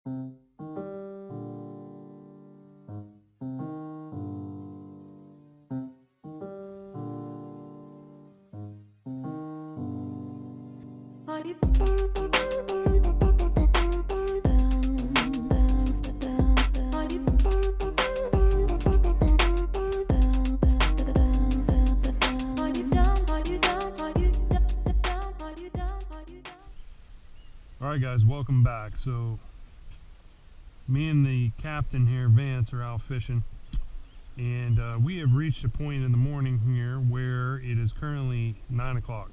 Alright guys, welcome back. So me and the captain here, Vance, are out fishing, and we have reached a point in the morning here where it is currently 9 o'clock.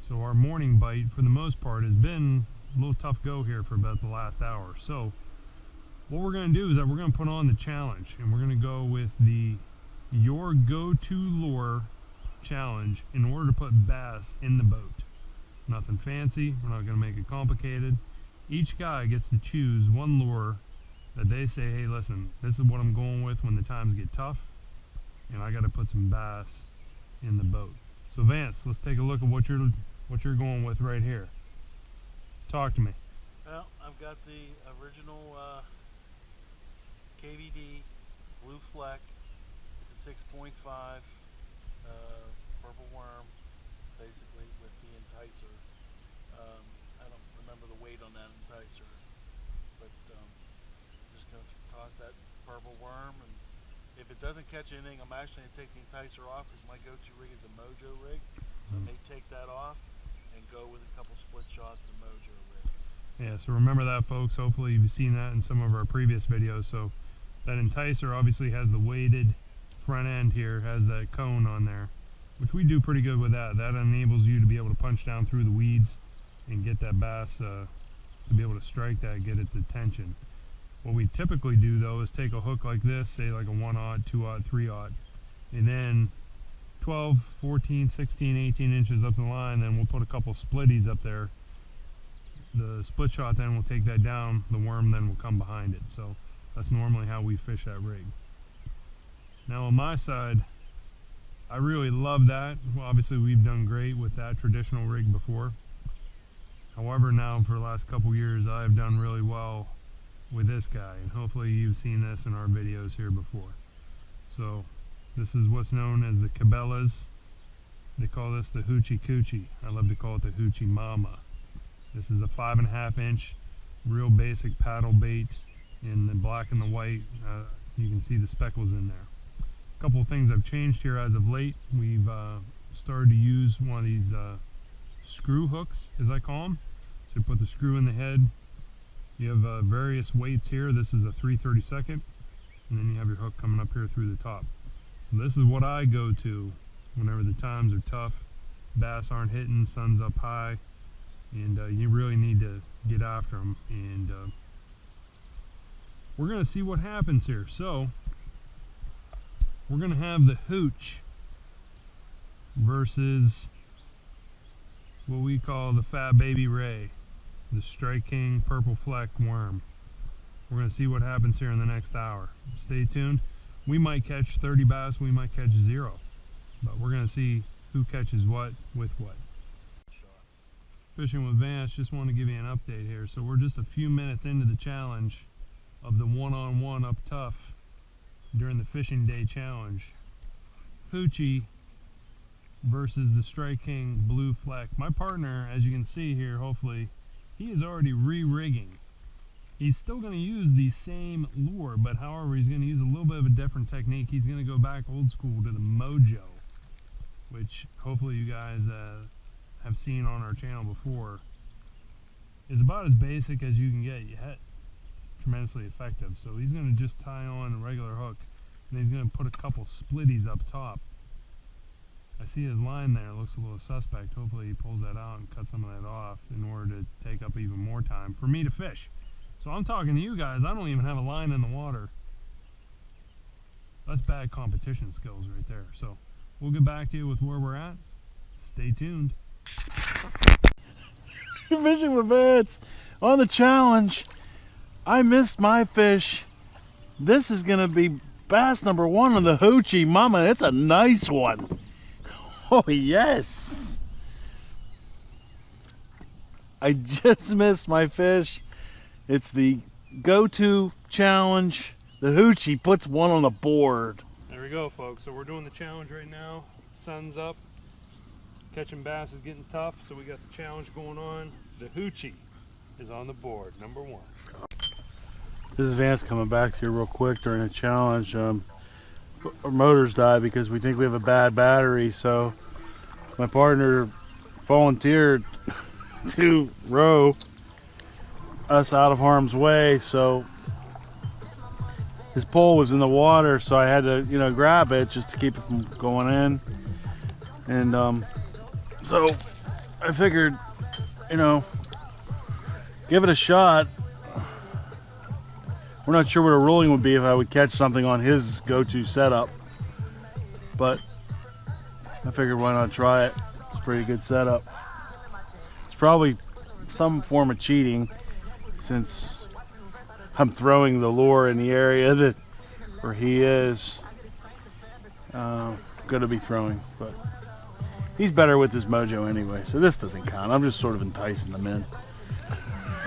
So our morning bite, for the most part, has been a little tough go here for about the last hour. So what we're going to do is that we're going to put on the challenge, and we're going to go with the Your Go-To Lure challenge in order to put bass in the boat. Nothing fancy, we're not going to make it complicated. Each guy gets to choose one lure that they say, hey listen, this is what I'm going with when the times get tough, and I got to put some bass in the boat. So Vance, let's take a look at what you're going with right here. Talk to me. Well, I've got the original KVD blue fleck. It's a 6.5 purple worm, basically, with the enticer. I don't remember the weight on that enticer, but I'm just going to toss that purple worm, and if it doesn't catch anything, I'm actually going to take the enticer off, because my go-to rig is a Mojo rig. So I may take that off and go with a couple split shots of the Mojo rig. Yeah, so remember that, folks. Hopefully you've seen that in some of our previous videos. So that enticer obviously has the weighted front end here, has that cone on there, which we do pretty good with that. That enables you to be able to punch down through the weeds and get that bass to be able to strike that, get its attention. What we typically do though is take a hook like this, say like a 1/0, 2/0, 3/0, and then 12, 14, 16, 18 inches up the line, then we'll put a couple splitties up there. The split shot then will take that down, the worm then will come behind it. So that's normally how we fish that rig. Now on my side, I really love that. Well, obviously we've done great with that traditional rig before. However, now for the last couple years I've done really well with this guy, and hopefully you've seen this in our videos here before. So this is what's known as the Cabela's. They call this the Hoochie Coochie. I love to call it the Hoochie Mama. This is a 5.5 inch real basic paddle bait in the black and the white. You can see the speckles in there. A couple of things I've changed here as of late. We've started to use one of these screw hooks, as I call them. So you put the screw in the head. You have various weights here. This is a 3/32, and then you have your hook coming up here through the top. So this is what I go to whenever the times are tough, bass aren't hitting, sun's up high, and you really need to get after them. And we're going to see what happens here. So we're going to have the Hooch versus what we call the Fat Baby Ray, the Strike King Purple Fleck worm. We're going to see what happens here in the next hour. Stay tuned. We might catch 30 bass, we might catch 0, but we're going to see who catches what with what. Fishing with Vance, just want to give you an update here. So we're just a few minutes into the challenge of the one-on-one up tough during the fishing day challenge. Hoochie versus the Strike King Blue Fleck. My partner, as you can see here, hopefully, he is already re-rigging. He's still going to use the same lure, but however, he's going to use a little bit of a different technique. He's going to go back old school to the Mojo, which hopefully you guys have seen on our channel before. Is about as basic as you can get, yet tremendously effective. So he's going to just tie on a regular hook, and he's going to put a couple splitties up top. I see his line there, looks a little suspect. Hopefully he pulls that out and cuts some of that off in order to take up even more time for me to fish. So I'm talking to you guys, I don't even have a line in the water. That's bad competition skills right there. So we'll get back to you with where we're at. Stay tuned. Fishing with Vance on the challenge. I missed my fish. This is going to be bass number 1 on the Hoochie Mama. It's a nice one. Oh yes. I just missed my fish. It's the go-to challenge. The hoochie puts one on the board. There we go, folks. So we're doing the challenge right now. Sun's up. Catching bass is getting tough, so we got the challenge going on. The hoochie is on the board, number 1. This is Vance coming back to you real quick during the challenge. Our motors died because we think we have a bad battery, so my partner volunteered to row us out of harm's way. So his pole was in the water, so I had to, you know, grab it just to keep it from going in. And so I figured, you know, give it a shot. We're not sure what a ruling would be if I would catch something on his go-to setup, but I figured why not try it. It's a pretty good setup. It's probably some form of cheating since I'm throwing the lure in the area that where he is going to be throwing, but he's better with his mojo anyway, so this doesn't count. I'm just sort of enticing them in.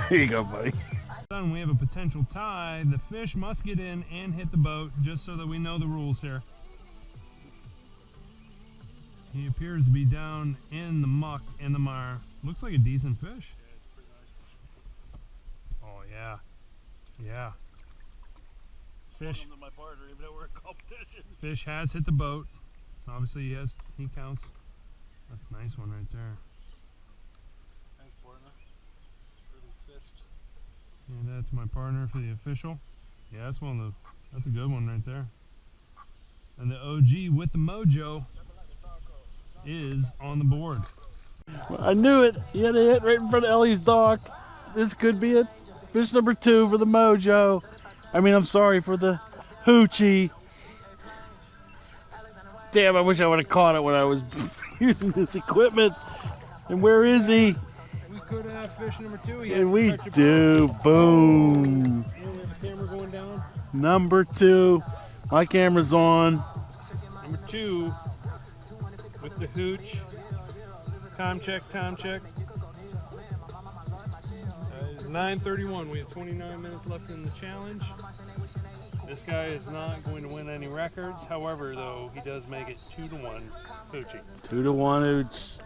Here you go, buddy. We have a potential tie. The fish must get in and hit the boat, just so that we know the rules here. He appears to be down in the muck and the mire. Looks like a decent fish. Oh yeah, yeah. Fish. My partner, even though we're in competition. Fish has hit the boat. Obviously, he counts. That's a nice one right there. Thanks, partner. Really fished. And that's my partner for the official. Yeah, that's that's a good one right there. And the OG with the mojo is on the board. I knew it. He had a hit right in front of Ellie's dock. This could be it. Fish number 2 for the mojo. I mean, I'm sorry, for the hoochie. Damn, I wish I would have caught it when I was using this equipment. And where is he? We could have fish number 2. And we do. Boom. Camera going down. Number 2. My camera's on. Number 2 with the hooch. Time check, time check. It's 9:31. We have 29 minutes left in the challenge. This guy is not going to win any records. However, though, he does make it 2-1 hoochie. 2-1 hooch.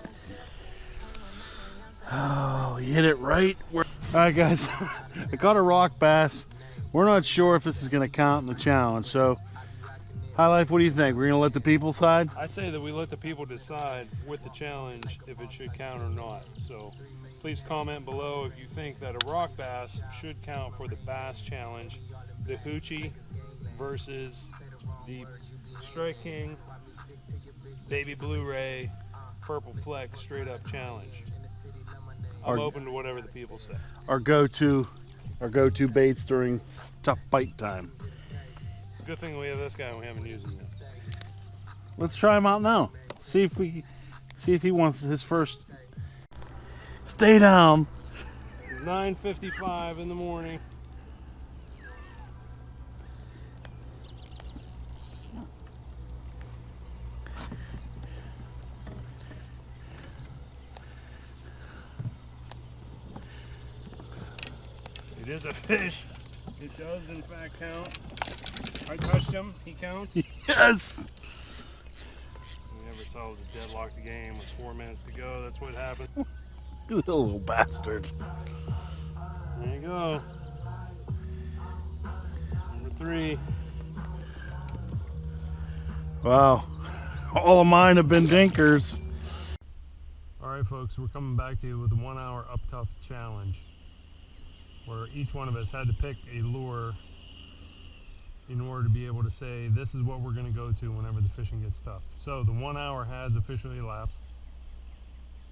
Oh, he hit it right where. All right, guys. I caught a rock bass. We're not sure if this is going to count in the challenge. So, Highlife, what do you think? We're going to let the people decide? I say that we let the people decide with the challenge if it should count or not. So, please comment below if you think that a rock bass should count for the bass challenge. The hoochie versus the Strike King, Baby Blu-ray, Purple Fleck straight up challenge. I'm open to whatever the people say. Our go-to baits during tough bite time. Good thing we have this guy and we haven't used him yet. Let's try him out now. See if he wants his first. Stay down. It's 9:55 in the morning. It is a fish. It does in fact count. I touched him. He counts. Yes. We never saw it was a deadlocked game with 4 minutes to go. That's what happened. You little bastard. There you go. Number 3. Wow. All of mine have been dinkers. Alright folks, we're coming back to you with a 1 hour up tough challenge, where each one of us had to pick a lure in order to be able to say this is what we're going to go to whenever the fishing gets tough. So the 1 hour has officially elapsed.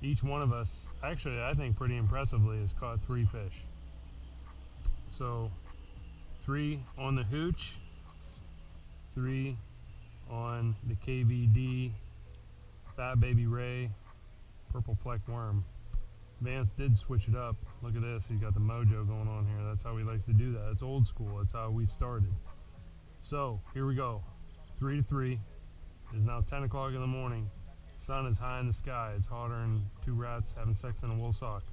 Each one of us, actually I think pretty impressively, has caught 3 fish. So 3 on the hooch, 3 on the KVD, Fat Baby Ray, Purple Fleck Worm. Vance did switch it up. Look at this, he's got the mojo going on here. That's how he likes to do that. It's old school, that's how we started. So here we go, 3-3. It is now 10 o'clock in the morning. Sun is high in the sky. It's hotter than 2 rats having sex in a wool sock.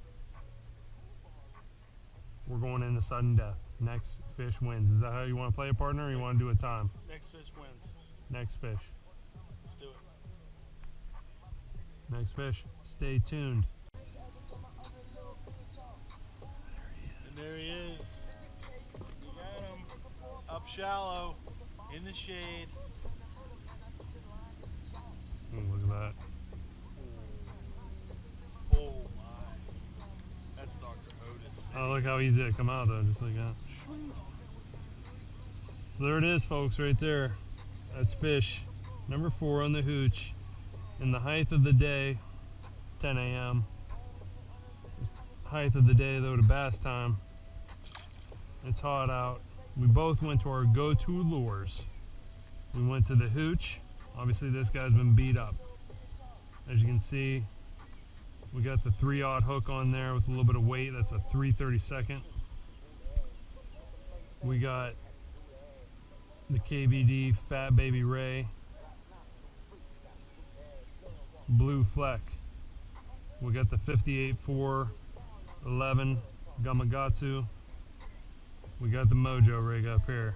We're going into sudden death. Next fish wins. Is that how you want to play it, partner, or you want to do a time? Next fish wins. Next fish. Let's do it. Next fish. Stay tuned. And there he is. You got him. Up shallow. In the shade. Oh, look at that. Oh my. That's Dr. Otis. Oh, look how easy it come out though, just like that. So there it is, folks, right there. That's fish number 4 on the hooch. In the height of the day, 10 a.m. Height of the day though to bass time. It's hot out. We both went to our go-to lures. We went to the hooch. Obviously this guy's been beat up. As you can see, we got the 3/0 hook on there with a little bit of weight. That's a 3/32. We got the KBD Fat Baby Ray Blue Fleck. We got the 58-4-11 Gamakatsu. We got the Mojo rig up here.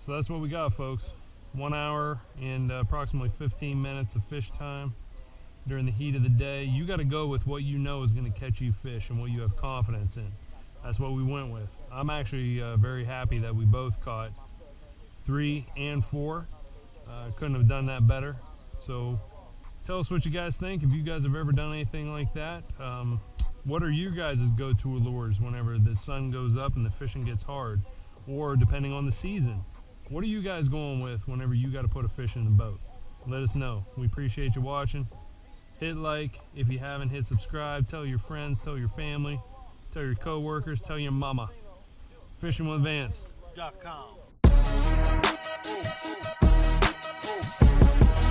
So that's what we got, folks. 1 hour and approximately 15 minutes of fish time during the heat of the day. You got to go with what you know is going to catch you fish and what you have confidence in. That's what we went with. I'm actually very happy that we both caught 3 and 4. Couldn't have done that better. So tell us what you guys think. If you guys have ever done anything like that, what are you guys' go-to lures whenever the sun goes up and the fishing gets hard, or depending on the season? What are you guys going with whenever you got to put a fish in the boat? Let us know. We appreciate you watching. Hit like if you haven't. Hit subscribe. Tell your friends. Tell your family. Tell your co-workers. Tell your mama. FishingWithVance.com.